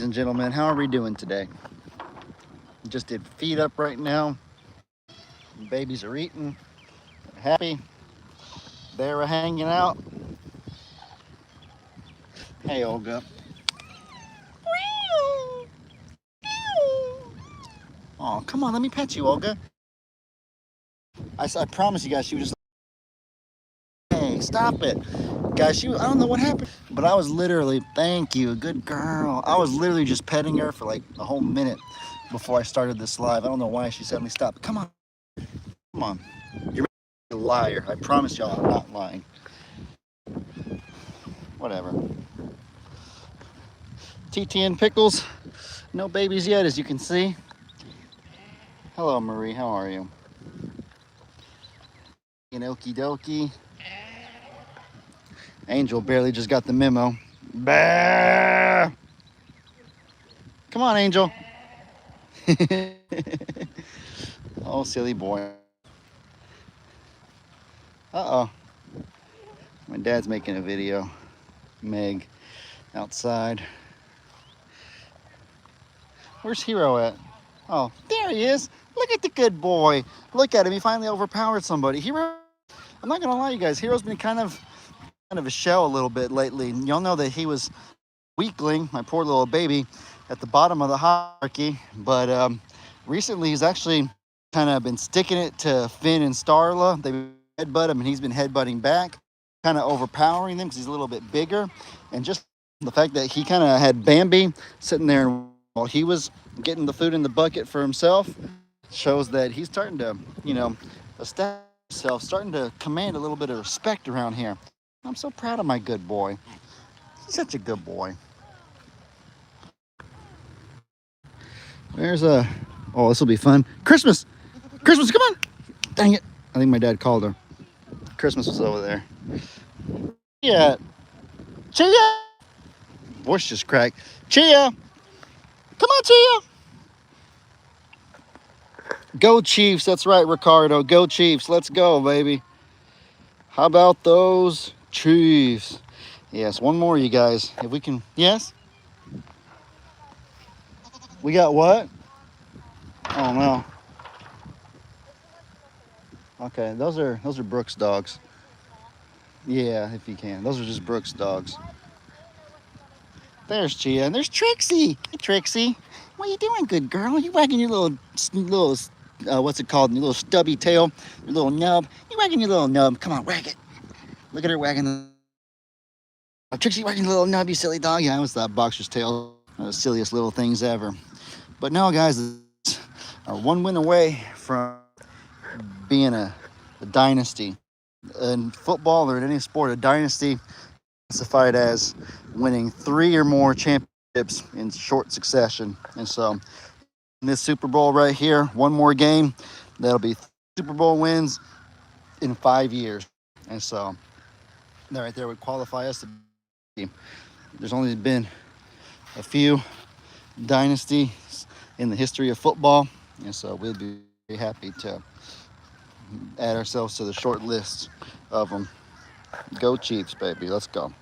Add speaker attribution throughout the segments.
Speaker 1: And gentlemen, how are we doing today? Just did feed up right now. Babies are eating, happy. They're hanging out. Hey, Olga. Oh, come on, let me pet you, Olga. I promise you guys, she was just hey, stop it. Guys, I don't know what happened, but I was literally, thank you, good girl. I was literally just petting her for like a whole minute before I started this live. I don't know why she suddenly stopped. Come on. You're a liar. I promise y'all I'm not lying. Whatever. TTN Pickles. No babies yet, as you can see. Hello, Marie. How are you? And okie dokie. Angel barely just got the memo. Bah! Come on, Angel. Oh, silly boy. Uh-oh. My dad's making a video. Meg, outside. Where's Hero at? Oh, there he is. Look at the good boy. Look at him. He finally overpowered somebody. Hero, I'm not going to lie, you guys. Hero's been kind of a shell a little bit lately. Y'all know that he was weakling, my poor little baby, at the bottom of the hierarchy. But recently, he's actually kind of been sticking it to Finn and Starla. They headbutt him, and he's been headbutting back, kind of overpowering them because he's a little bit bigger. And just the fact that he kind of had Bambi sitting there while he was getting the food in the bucket for himself shows that he's starting to, establish himself, starting to command a little bit of respect around here. I'm so proud of my good boy. He's such a good boy. There's a, oh, this will be fun. Christmas, come on. Dang it. I think my dad called her. Christmas was over there. Yeah. Chia. Voice just cracked. Chia. Come on, Chia. Go Chiefs. That's right, Ricardo. Go Chiefs. Let's go, baby. How about those Chiefs? Yes, one more, you guys. If we can. Yes? We got what? Oh, no. Okay, those are Brooks dogs. Yeah, if you can. Those are just Brooks dogs. There's Chia, and there's Trixie. Hey, Trixie. What are you doing, good girl? You wagging your little what's it called? Your little stubby tail, your little nub. You wagging your little nub. Come on, wag it. Look at her wagging the... Trixie wagging your little nub, you silly dog. Yeah, I always thought boxer's tail one of the silliest little things ever. But no, guys, are one win away from being a dynasty. In football or in any sport, a dynasty classified as winning 3 or more championships in short succession. And so in this Super Bowl right here, one more game, that'll be Super Bowl wins in 5 years. And so that right there would qualify us to be. There's only been a few dynasties in the history of football. And so we'll be very happy to add ourselves to the short list of them. Go Chiefs, baby. Let's go.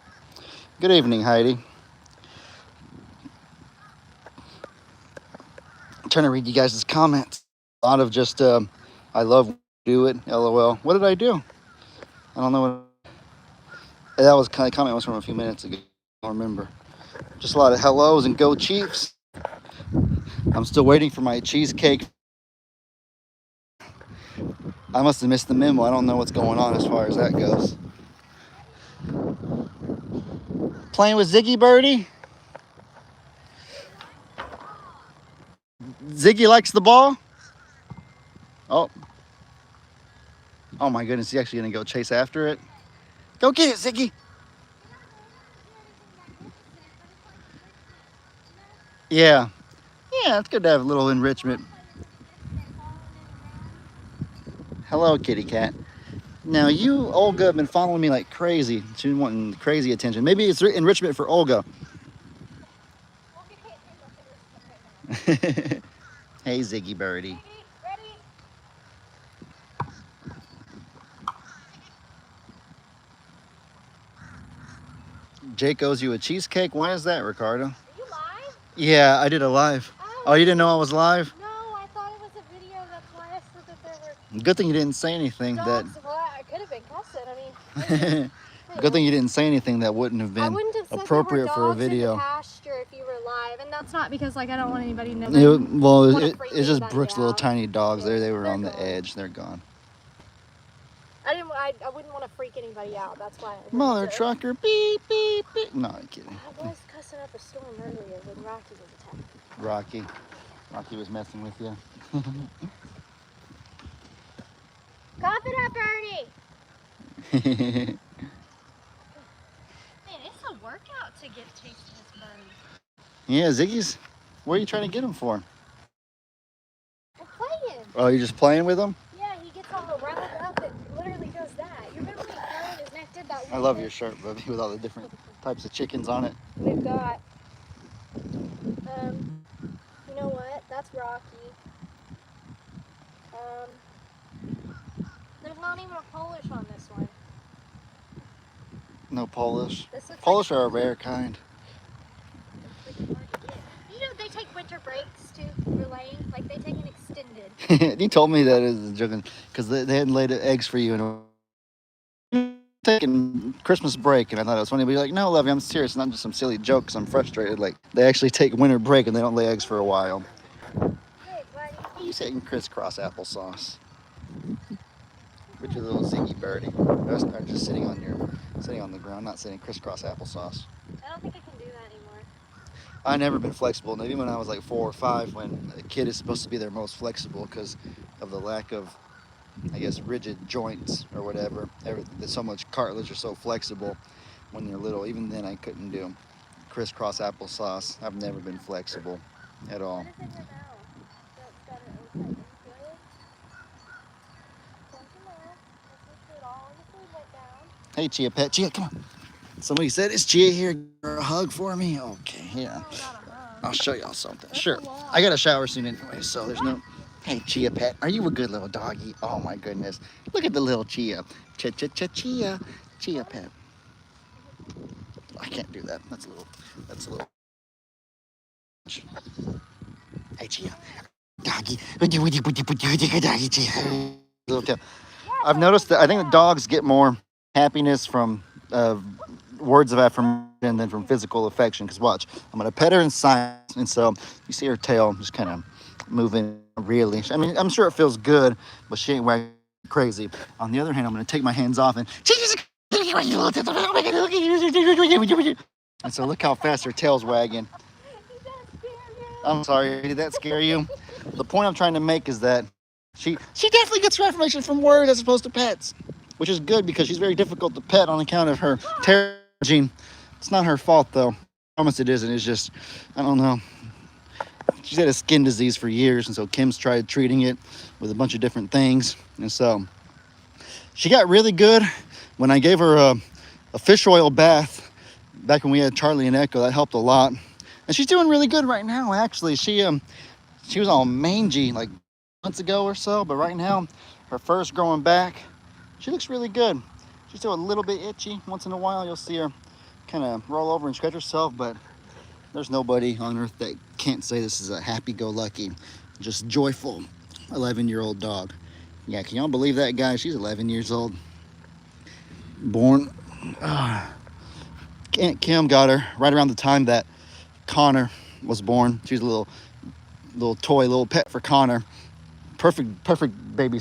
Speaker 1: Good evening, Heidi. I'm trying to read you guys' comments. A lot of just, I love do it, LOL. What did I do? I don't know what. That was kind of comment was from a few minutes ago. I don't remember. Just a lot of hellos and go Chiefs. I'm still waiting for my cheesecake. I must have missed the memo. I don't know what's going on as far as that goes. Playing with Ziggy Birdie. Ziggy likes the ball. Oh. Oh my goodness, he's actually gonna go chase after it. Go get it, Ziggy. Yeah. Yeah, it's good to have a little enrichment. Hello, kitty cat. Now, you, Olga, have been following me like crazy. She's wanting crazy attention. Maybe it's enrichment for Olga. Hey, Ziggy Birdie. Jake owes you a cheesecake. Why is that, Ricardo?
Speaker 2: You live?
Speaker 1: Yeah, I did a live. Oh, you didn't know I was live?
Speaker 2: No, I thought it was a video. That's why I said that there were
Speaker 1: Good thing you didn't say anything
Speaker 2: dogs.
Speaker 1: that.
Speaker 2: Well, I could have been cussing. I mean,
Speaker 1: Good thing you didn't say anything that wouldn't have
Speaker 2: I
Speaker 1: been
Speaker 2: wouldn't have said
Speaker 1: appropriate
Speaker 2: there
Speaker 1: for
Speaker 2: were
Speaker 1: a
Speaker 2: dogs in the
Speaker 1: video.
Speaker 2: pasture if you were live, and that's not because like I don't want anybody to know.
Speaker 1: It's just Brooke's little tiny dogs.
Speaker 2: Yeah,
Speaker 1: They were
Speaker 2: they're
Speaker 1: on the
Speaker 2: gone.
Speaker 1: edge. They're gone.
Speaker 2: I wouldn't want to freak anybody out. That's why.
Speaker 1: Mother trucker, beep beep beep. No, I'm kidding.
Speaker 2: I was cussing up a storm earlier when Rocky was attacking.
Speaker 1: Rocky was messing with you.
Speaker 2: Cough it up, Ernie. Man, it's a workout to get taste this bird.
Speaker 1: Yeah, Ziggy's. What are you trying to get him for?
Speaker 2: I'm playing.
Speaker 1: Oh, you're just playing with him?
Speaker 2: Yeah, he gets all riled up and literally does that. You remember when he fell and his neck did that?
Speaker 1: I love your shirt, Bubby, with all the different types of chickens on it.
Speaker 2: We've got, you know what? That's Rocky. There's not even a Polish on this one.
Speaker 1: No Polish.
Speaker 2: This looks
Speaker 1: Polish are a rare kind.
Speaker 2: You know, they take winter breaks too for laying. Like they take an extended.
Speaker 1: You told me that as a joke because they hadn't laid eggs for you and taking Christmas break, and I thought it was funny. But you're like, no, Lovey, I'm serious. It's not just some silly joke because I'm frustrated. Like they actually take winter break and they don't lay eggs for a while.
Speaker 2: Hey, buddy.
Speaker 1: You saying crisscross applesauce? With your little Ziggy birdie. I'm just sitting on the ground, not saying crisscross applesauce.
Speaker 2: I don't think I can do that anymore.
Speaker 1: I've never been flexible. Maybe when I was like 4 or 5, when a kid is supposed to be their most flexible because of the lack of, I guess, rigid joints or whatever. There's so much cartilage are so flexible when they're little. Even then, I couldn't do crisscross applesauce. I've never been flexible at all.
Speaker 2: What is in your mouth? That's got it open. Good. Don't you know? Let's make sure all the food went down.
Speaker 1: Hey, Chia Pet. Chia, come on. Somebody said, is Chia here? Give her a hug for me? Okay, here. I'll show y'all something. Sure. I got a shower soon anyway, so there's no... Hey, Chia Pet, are you a good little doggy? Oh, my goodness. Look at the little Chia. Chia. Chia Pet. I can't do that. That's a little... Hey, Chia. Doggy. Doggy, Chia. Little tail. I've noticed that I think the dogs get more happiness from words of affirmation than from physical affection. Because watch, I'm gonna pet her in silence, and so you see her tail just kind of moving really. I mean, I'm sure it feels good, but she ain't wagging crazy. On the other hand, I'm gonna take my hands off and so look how fast her tail's wagging. I'm sorry, did that scare you? The point I'm trying to make is that she definitely gets her affirmation from words as opposed to pets, which is good because she's very difficult to pet on account of her terror gene. It's not her fault though. I promise it isn't. It's just, I don't know. She's had a skin disease for years, and so Kim's tried treating it with a bunch of different things. And so she got really good when I gave her a fish oil bath back when we had Charlie and Echo. That helped a lot. And she's doing really good right now, actually. She was all mangy like months ago or so, but right now her fur's growing back. She looks really good. She's still a little bit itchy. Once in a while you'll see her kind of roll over and scratch herself, but there's nobody on earth that can't say this is a happy-go-lucky, just joyful 11-year-old dog. Yeah, can y'all believe that, guys? She's 11 years old. Born. Kim got her right around the time that Connor was born. She's a little toy, little pet for Connor. Perfect baby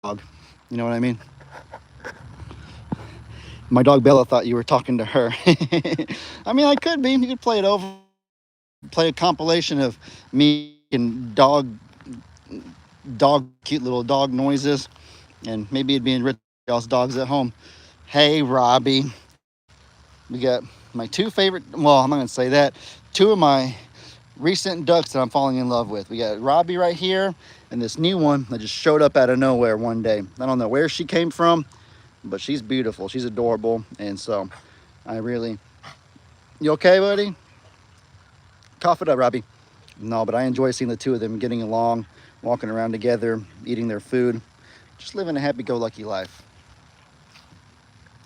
Speaker 1: dog. You know what I mean? My dog Bella thought you were talking to her. I mean, I could be. You could play it over. Play a compilation of me and cute little dog noises. And maybe it'd be in Rich y'all's dogs at home. Hey, Robbie. We got my 2 favorite, well, I'm not going to say that. 2 of my recent ducks that I'm falling in love with. We got Robbie right here and this new one that just showed up out of nowhere one day. I don't know where she came from, but she's beautiful. She's adorable. And so you okay, buddy? Cough it up, Robbie. No, but I enjoy seeing the 2 of them getting along, walking around together, eating their food, just living a happy-go-lucky life.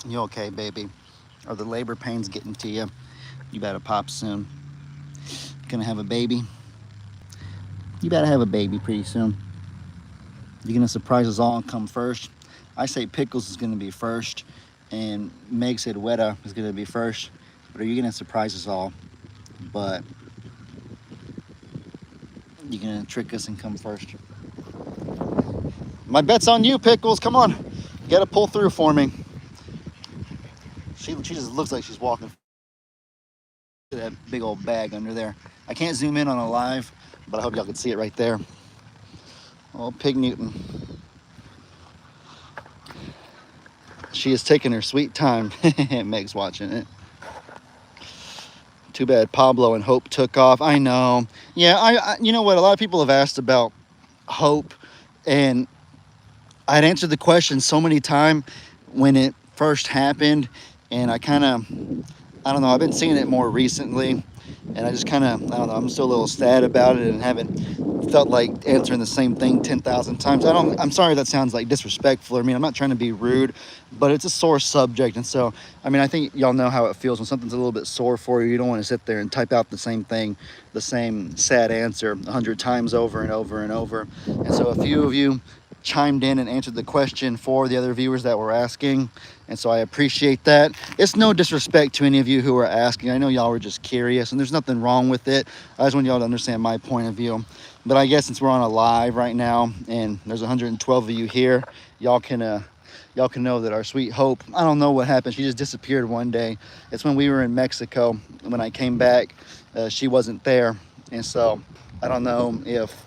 Speaker 1: You okay, baby? Are the labor pains getting to you? You better pop soon. Gonna have a baby. You better have a baby pretty soon. You're gonna surprise us all and come first. I say Pickles is gonna be first, and Meg said Weta is gonna be first. But are you gonna surprise us all? But you're gonna trick us and come first. My bet's on you, Pickles. Come on, you gotta pull through for me. She just looks like she's walking. That big old bag under there. I can't zoom in on a live, but I hope y'all can see it right there. Oh, Pig Newton. She is taking her sweet time. Meg's watching it. Too bad Pablo and Hope took off. I know. Yeah, I you know what? A lot of people have asked about Hope, and I'd answered the question so many times when it first happened, and I don't know, I've been seeing it more recently, and I just I don't know, I'm still a little sad about it and haven't felt like answering the same thing 10,000 times. I'm sorry that sounds like disrespectful. I mean, I'm not trying to be rude, but it's a sore subject. And so, I mean, I think y'all know how it feels when something's a little bit sore for you. You don't want to sit there and type out the same thing, the same sad answer 100 times over and over and over. And so a few of you chimed in and answered the question for the other viewers that were asking, and so I appreciate that. It's no disrespect to any of you who are asking. I know y'all were just curious, and there's nothing wrong with it. I just want y'all to understand my point of view. But I guess since we're on a live right now and there's 112 of you here, y'all can know that our sweet Hope, I don't know what happened. She just disappeared one day. It's when we were in Mexico. When I came back, she wasn't there, and so I don't know if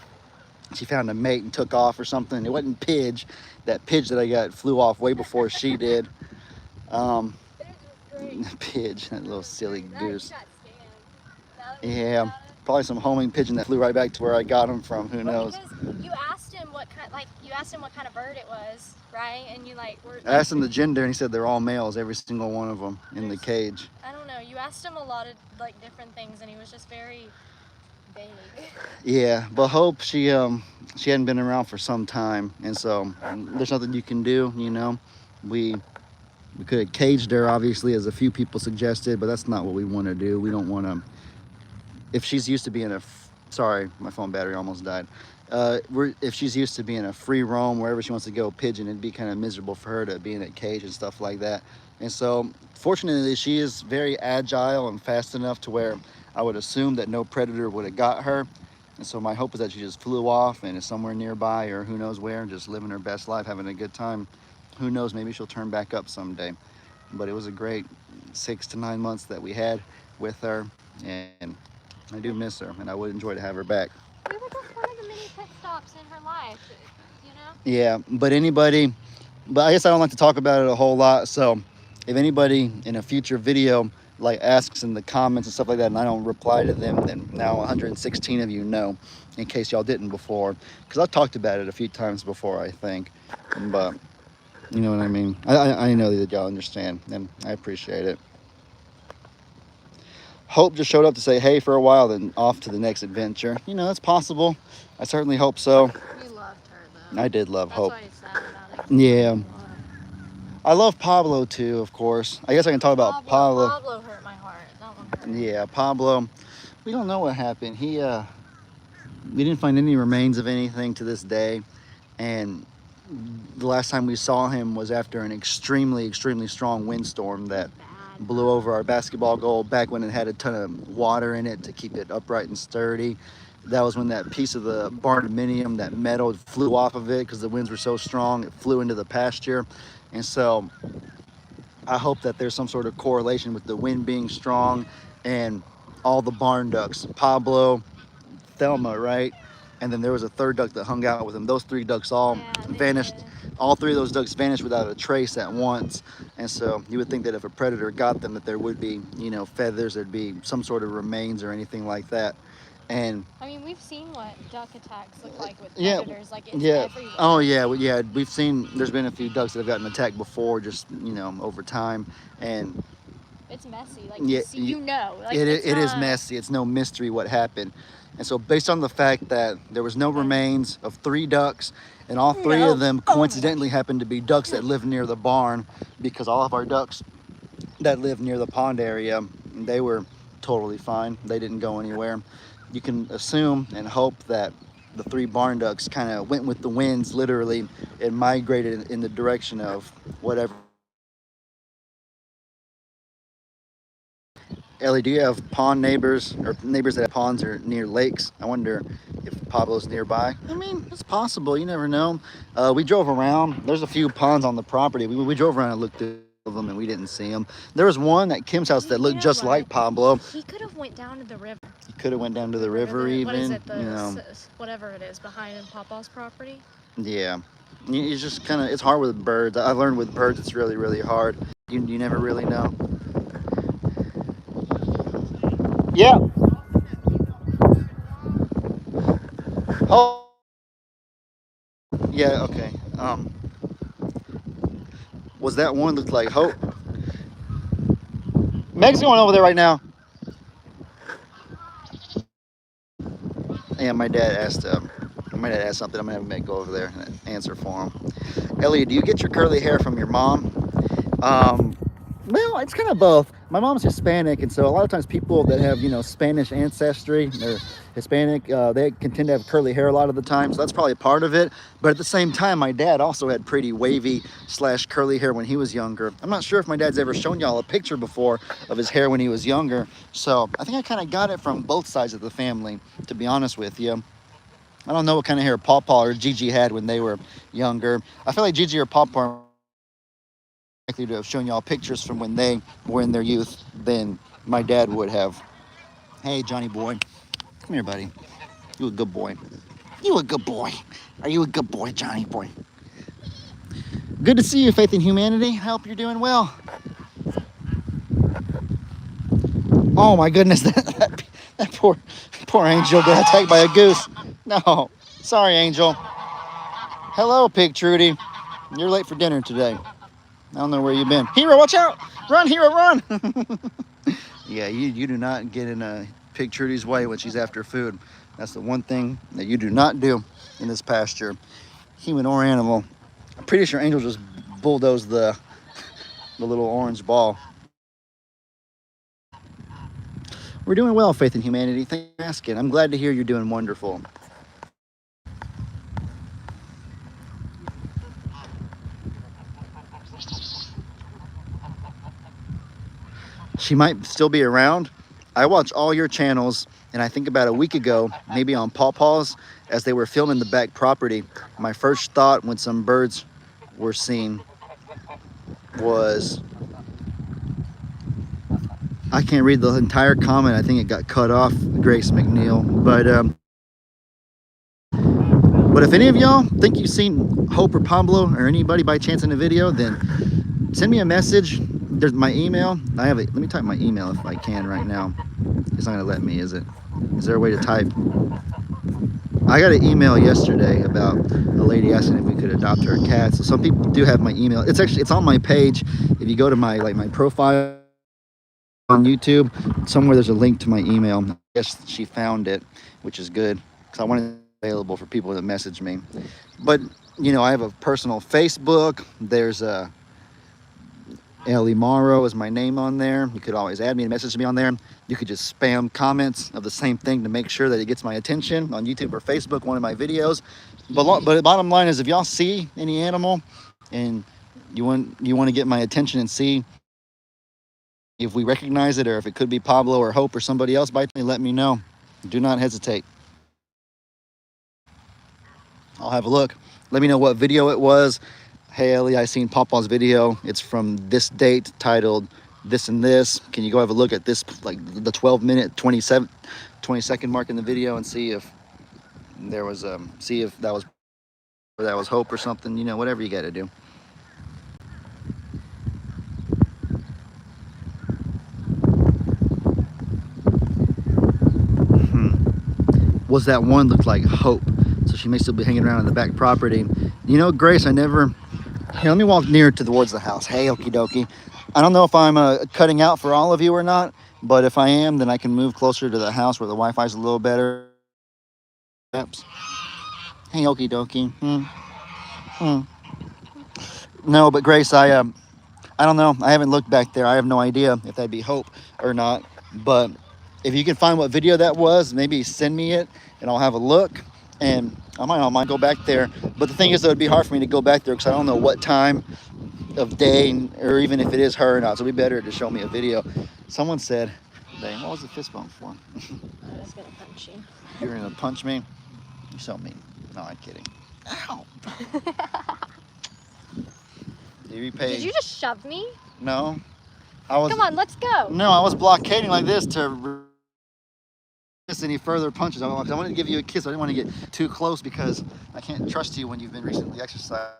Speaker 1: she found a mate and took off or something. It wasn't Pidge. That Pidge that I got flew off way before she did. Pidge, that little silly goose. Yeah, probably some homing pigeon that flew right back to where I got him from. Who knows?
Speaker 2: Because you asked him what kind of bird it was, right? And you were.
Speaker 1: I asked him the gender, and he said they're all males, every single one of them in the cage.
Speaker 2: I don't know. You asked him a lot of different things, and he was just very vague.
Speaker 1: Yeah, but Hope, she hadn't been around for some time, and so there's nothing you can do. You know, we could have caged her, obviously, as a few people suggested, but that's not what we want to do. We don't want to. If she's used to being sorry, my phone battery almost died. If she's used to being a free roam wherever she wants to go pigeon, it'd be kind of miserable for her to be in a cage and stuff like that. And so fortunately she is very agile and fast enough to where I would assume that no predator would have got her. And so my hope is that she just flew off and is somewhere nearby, or who knows where, just living her best life, having a good time. Who knows, maybe she'll turn back up someday. But it was a great 6 to 9 months that we had with her, and I do miss her, and I would enjoy to have her back.
Speaker 2: We were just one of the many pit stops in her life, you know?
Speaker 1: Yeah, but I guess I don't like to talk about it a whole lot, so if anybody in a future video asks in the comments and stuff like that and I don't reply to them, then now 116 of you know, in case y'all didn't before, because I've talked about it a few times before, I think, but you know what I mean. I know that y'all understand, and I appreciate it. Hope just showed up to say hey for a while, then off to the next adventure. You know, it's possible. I certainly hope so.
Speaker 2: You loved her, though.
Speaker 1: I did love Hope.
Speaker 2: That's why you're sad about it.
Speaker 1: Yeah. I love Pablo too, of course. I guess I can talk about Pablo.
Speaker 2: Pablo hurt my heart. That one hurt.
Speaker 1: Yeah, Pablo. We don't know what happened. We didn't find any remains of anything to this day, and the last time we saw him was after an extremely, extremely strong windstorm that blew over our basketball goal back when it had a ton of water in it to keep it upright and sturdy. That was when that piece of the barndominium, that metal, flew off of it because the winds were so strong. It flew into the pasture. And so I hope that there's some sort of correlation with the wind being strong and all the barn ducks. Pablo, Thelma, right? And then there was a third duck that hung out with him. Those 3 ducks all vanished. All 3 of those ducks vanished without a trace at once. And so you would think that if a predator got them, that there would be, you know, feathers, there'd be some sort of remains or anything like that. And
Speaker 2: I mean, we've seen what duck attacks look like with predators. Like, it's everywhere.
Speaker 1: Oh yeah, yeah. We've seen. There's been a few ducks that have gotten attacked before, just over time, and
Speaker 2: it's messy. Like,
Speaker 1: yeah,
Speaker 2: you know, like,
Speaker 1: it is messy. It's no mystery what happened. And so based on the fact that there was no remains of 3 ducks, and all 3 of them coincidentally happened to be ducks that live near the barn, because all of our ducks that live near the pond area, they were totally fine. They didn't go anywhere. You can assume and hope that the three barn ducks kind of went with the winds literally and migrated in the direction of whatever. Ellie, do you have pond neighbors or neighbors that have ponds or near lakes? I wonder if Pablo's nearby. I mean, it's possible. You never know. We drove around. There's a few ponds on the property. We drove around and looked at them and we didn't see them. There was one at Kim's house that looked just like Pablo.
Speaker 2: He could have went down to the river.
Speaker 1: He could have went down to the river even.
Speaker 2: What is it?
Speaker 1: You know.
Speaker 2: Whatever it is behind in Papa's property.
Speaker 1: Yeah. It's just kind of, it's hard with birds. I've learned with birds it's really, really hard. You never really know. Yeah. Oh. Yeah, okay. Was that one looked like Hope? Meg's going over there right now. Yeah, my dad asked something. I'm gonna have Meg go over there and answer for him. Ellie, do you get your curly hair from your mom? Well, it's kind of both. My mom's Hispanic, and so a lot of times people that have, Spanish ancestry, they're Hispanic, they can tend to have curly hair a lot of the time, so that's probably a part of it. But at the same time, my dad also had pretty wavy / curly hair when he was younger. I'm not sure if my dad's ever shown y'all a picture before of his hair when he was younger, so I think I kind of got it from both sides of the family, to be honest with you. I don't know what kind of hair Pawpaw or Gigi had when they were younger. I feel like Gigi or Pawpaw are likely to have shown y'all pictures from when they were in their youth than my dad would have. Hey, Johnny boy. Come here, buddy. You a good boy. You a good boy. Are you a good boy, Johnny boy? Good to see you, Faith in Humanity. I hope you're doing well. Oh my goodness, that poor Angel got attacked by a goose. No, sorry, Angel. Hello, Pig Trudy. You're late for dinner today. I don't know where you've been. Hero, watch out! Run, Hero, run! Yeah, you do not get in Pig Trudy's way when she's after food. That's the one thing that you do not do in this pasture, human or animal. I'm pretty sure Angel just bulldozed the little orange ball. We're doing well, Faith in Humanity. Thanks for asking. I'm glad to hear you're doing wonderful. She might still be around. I watch all your channels, and I think about a week ago, maybe on Pawpaws, as they were filming the back property, my first thought when some birds were seen was, I can't read the entire comment. I think it got cut off, Grace McNeil. But if any of y'all think you've seen Hope or Pablo or anybody by chance in a video, then send me a message. There's my email. I have it. Let me type my email if I can right now. It's not gonna let me, is it? Is there a way to type? I got an email yesterday about a lady asking if we could adopt her cat. So some people do have my email. It's on my page. If you go to my profile on YouTube, somewhere there's a link to my email. I guess she found it, which is good because I wanted it available for people that message me. But I have a personal Facebook. There's a Ellie Morrow is my name on there. You could always add me and message me on there. You could just spam comments of the same thing to make sure that it gets my attention on YouTube or Facebook, one of my videos. But the bottom line is, if y'all see any animal and you want to get my attention and see if we recognize it or if it could be Pablo or Hope or somebody else, let me know. Do not hesitate. I'll have a look. Let me know what video it was. Hey Ellie, I seen Pawpaw's video. It's from this date, titled this and this. Can you go have a look at this, like the 12-minute, 20-second mark in the video, and see if there was see if that was Hope or something. Whatever you got to do. Was that one looked like Hope? So she may still be hanging around in the back property. Grace, Here, let me walk near towards the house. Hey, okie dokie. I don't know if I'm cutting out for all of you or not, but if I am, then I can move closer to the house where the Wi-Fi's a little better. Perhaps. Hey, okie dokie. No, but Grace, I don't know. I haven't looked back there. I have no idea if that'd be Hope or not. But if you can find what video that was, maybe send me it and I'll have a look. And I might not mind go back there. But the thing is, though, it'd be hard for me to go back there because I don't know what time of day or even if it is her or not. So it'd be better to show me a video. Someone said, dang, what was the fist bump for?
Speaker 2: I was gonna punch you.
Speaker 1: You're gonna punch me? You're so mean. No, I'm kidding. Ow. You repay.
Speaker 2: Did you just shove me?
Speaker 1: No. I was.
Speaker 2: Come on, let's go.
Speaker 1: No, I was blockading like this to resist any further punches. I wanted to give you a kiss. I didn't want to get too close because I can't trust you when you've been recently exercising.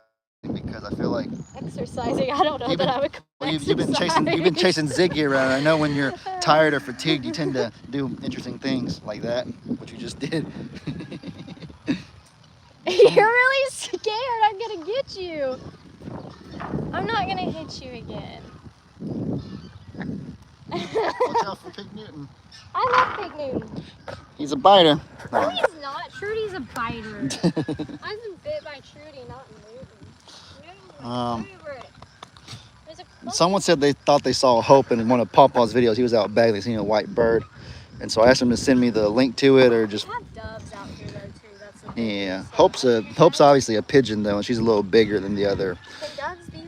Speaker 1: Because I feel like
Speaker 2: Exercising. I don't know that I would.
Speaker 1: well, you've been chasing Ziggy around. I know when you're tired or fatigued, you tend to do interesting things like that, which you just did.
Speaker 2: You're really scared. I'm gonna get you. I'm not gonna hit you again.
Speaker 1: Watch out for Pig Newton.
Speaker 2: I love Pig Newton.
Speaker 1: He's a biter.
Speaker 2: No, he's not. Trudy's a biter. I've been bit by Trudy, not Newton. There's a
Speaker 1: Someone said they thought they saw Hope in one of Pawpaw's videos. He was out back, they seen a white bird. And so I asked him to send me the link to it or just.
Speaker 2: We have doves out here though too. That's the thing.
Speaker 1: Yeah.
Speaker 2: So,
Speaker 1: Hope's obviously a pigeon though, and she's a little bigger than the other.
Speaker 2: Can doves be?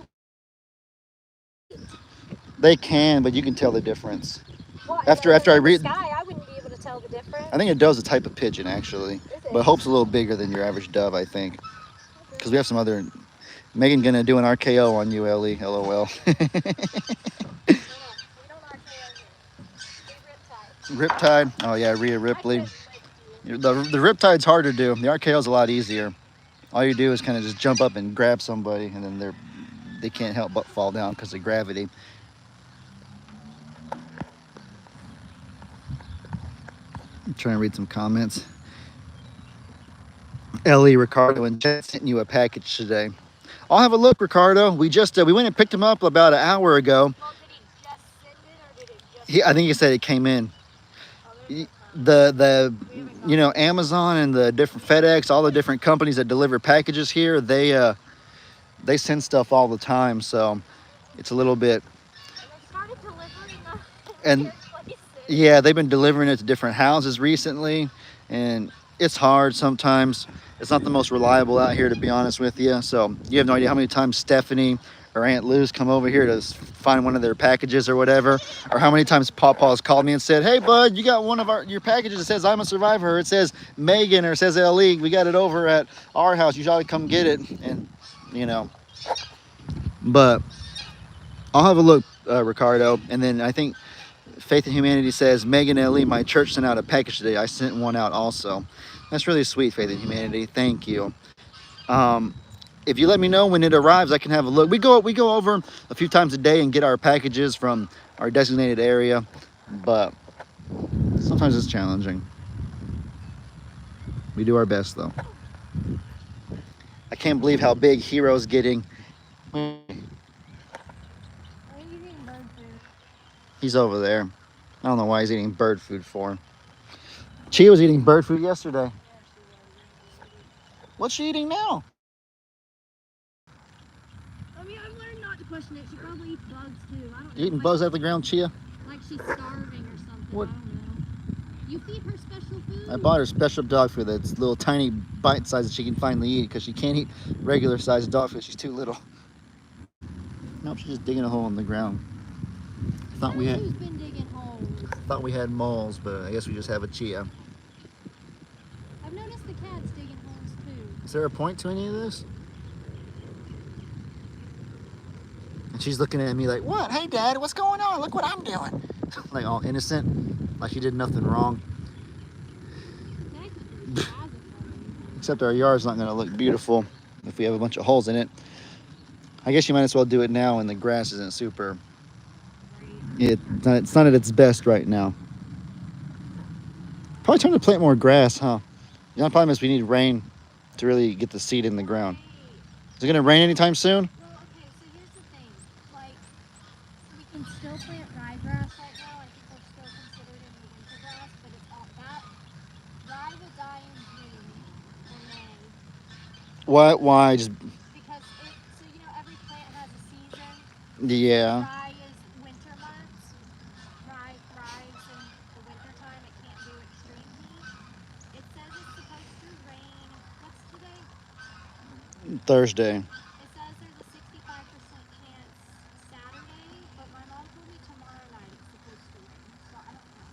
Speaker 1: They can, but you can tell the difference.
Speaker 2: Well,
Speaker 1: After I read,
Speaker 2: sky, I wouldn't be able to tell the difference.
Speaker 1: I think a dove's a type of pigeon actually,
Speaker 2: Is it?
Speaker 1: but Hope's a little bigger than your average dove, I think. Because we have some other. Megan gonna do an RKO on you, Ellie. LOL.
Speaker 2: We don't RKO here.
Speaker 1: Riptide. Oh yeah, Rhea Ripley. The Riptide's hard to do. The RKO's a lot easier. All you do is kind of just jump up and grab somebody, and then they can't help but fall down because of gravity. I'm trying to read some comments. Ellie, Ricardo, and Jet sent you a package today. I'll have a look, Ricardo. We went and picked him up about an hour ago.
Speaker 2: Well, did he just send it or did it just?
Speaker 1: I think he said it came in.
Speaker 2: Oh,
Speaker 1: The Amazon and the different FedEx, all the different companies that deliver packages here, they send stuff all the time. So it's a little bit.
Speaker 2: and they started delivering them
Speaker 1: And
Speaker 2: to places.
Speaker 1: yeah, they've been delivering it to different houses recently, and it's hard sometimes. It's not the most reliable out here, to be honest with you. So you have no idea how many times Stephanie or Aunt Lou's come over here to find one of their packages or whatever, or how many times Pawpaw's called me and said, "Hey, bud, you got one of your packages that says I'm a survivor. It says Megan or it says LE. We got it over at our house. You should come get it." And but I'll have a look, Ricardo, and then I think Faith and Humanity says, Megan and LE, my church sent out a package today. I sent one out also. That's really sweet, Faith and Humanity. Thank you. If you let me know when it arrives, I can have a look. We go over a few times a day and get our packages from our designated area, but sometimes it's challenging. We do our best though. I can't believe how big Hero's getting.
Speaker 2: Are you eating bird food?
Speaker 1: He's over there. I don't know why he's eating bird food for. Chia was eating bird food yesterday. What's she eating now?
Speaker 2: I mean, I've learned not to question it. She probably eats bugs too. I don't
Speaker 1: You eating
Speaker 2: know,
Speaker 1: bugs out the ground, Chia?
Speaker 2: like she's starving or something.
Speaker 1: What?
Speaker 2: I don't know. You feed her special food?
Speaker 1: I bought her special dog food that's little tiny bite size that she can finally eat because she can't eat regular sized dog food. She's too little. Nope, she's just digging a hole in the ground. Thought we
Speaker 2: Who's been digging holes?
Speaker 1: had moles, but I guess we just have a Chia.
Speaker 2: I've noticed the cats digging holes too.
Speaker 1: Is there a point to any of this? And she's looking at me like, "What? Hey, Dad, what's going on? Look what I'm doing." Like all innocent, like she did nothing wrong.
Speaker 2: Technically, she has a phone.
Speaker 1: Except our yard's not going to look beautiful if we have a bunch of holes in it. I guess you might as well do it now when the grass isn't super. It's not at its best right now. Probably time to plant more grass, huh? The only problem is we need rain to really get the seed in the ground. Is it going to rain anytime soon?
Speaker 2: Well, okay, so here's the thing. Like, we can still plant ryegrass right now. I think we're still considered in the winter grass, but it's all that. Rye will die in June or May.
Speaker 1: What? Why? Just
Speaker 2: Because so every plant has a season.
Speaker 1: yeah.
Speaker 2: Rye is winter months. Rye thrives in the winter time.
Speaker 1: Thursday.
Speaker 2: It says there's a 65% chance Saturday, but my mom told me tomorrow night it's supposed to rain, so I don't know.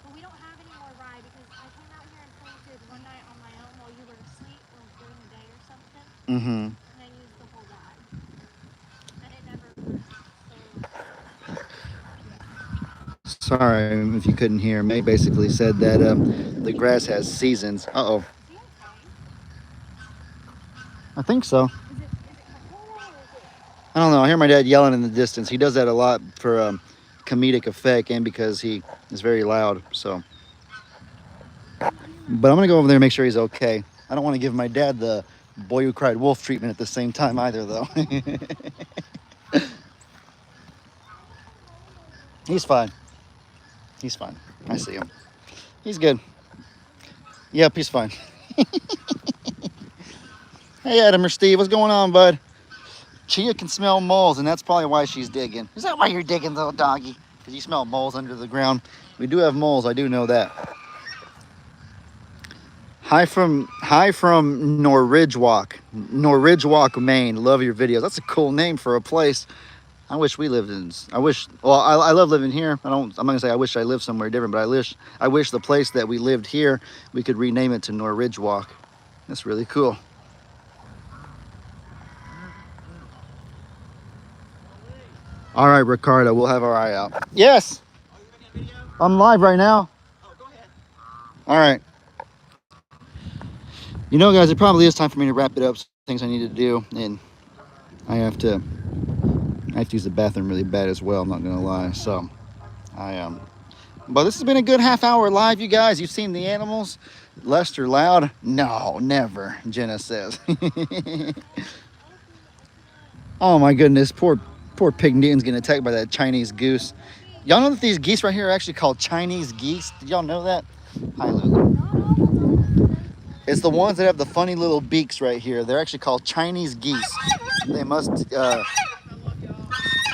Speaker 2: But we don't have any more rye because I came out here and planted one night on my own while you were asleep or during the day or something,
Speaker 1: Mm-hmm.
Speaker 2: and I used the whole rye. And it never grew. So,
Speaker 1: Sorry if you couldn't hear. May basically said that the grass has seasons. Uh-oh.
Speaker 2: is he okay?
Speaker 1: I think so.
Speaker 2: Is it Coca-Cola or is it?
Speaker 1: I don't know. I hear my dad yelling in the distance. He does that a lot for comedic effect and because he is very loud. So, but I'm gonna go over there and make sure he's okay. I don't want to give my dad the boy who cried wolf treatment at the same time either, though. He's fine. He's fine. I see him. He's good. Yep, he's fine. Hey, Adam or Steve, what's going on, bud? Chia can smell moles, and that's probably why she's digging. Is that why you're digging, little doggy? Because you smell moles under the ground. We do have moles, I do know that. Hi from Norridgewalk, Maine. Love your videos. That's a cool name for a place. I wish we lived in. Well, I love living here. I'm not gonna say I wish I lived somewhere different, but I wish the place that we lived here, we could rename it to Norridgewalk. That's really cool. All right, Ricardo, we'll have our eye out. Yes. I'm live right now.
Speaker 3: Oh, go ahead.
Speaker 1: All right. You know, guys, it probably is time for me to wrap it up. Some things I need to do, and I have to use the bathroom really bad as well. I'm not gonna lie. So, but this has been a good half hour live, you guys. You've seen the animals. Lester loud? No, never. Jenna says. Oh my goodness, poor Pig Newton's getting attacked by that Chinese goose. Y'all know that these geese right here are actually called Chinese geese? Did y'all know that? Hi, Lulu. It's the ones that have the funny little beaks right here. They're actually called Chinese geese. They must.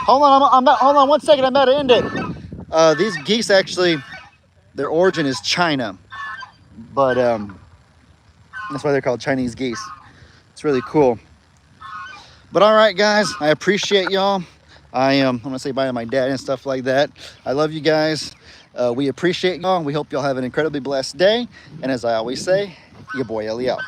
Speaker 1: Hold on, hold on 1 second. I'm about to end it. These geese actually, their origin is China, but that's why they're called Chinese geese. It's really cool. But all right, guys, I appreciate y'all. I'm gonna say bye to my dad and stuff like that. I love you guys. We appreciate y'all. We hope y'all have an incredibly blessed day. And as I always say, your boy Ellie out.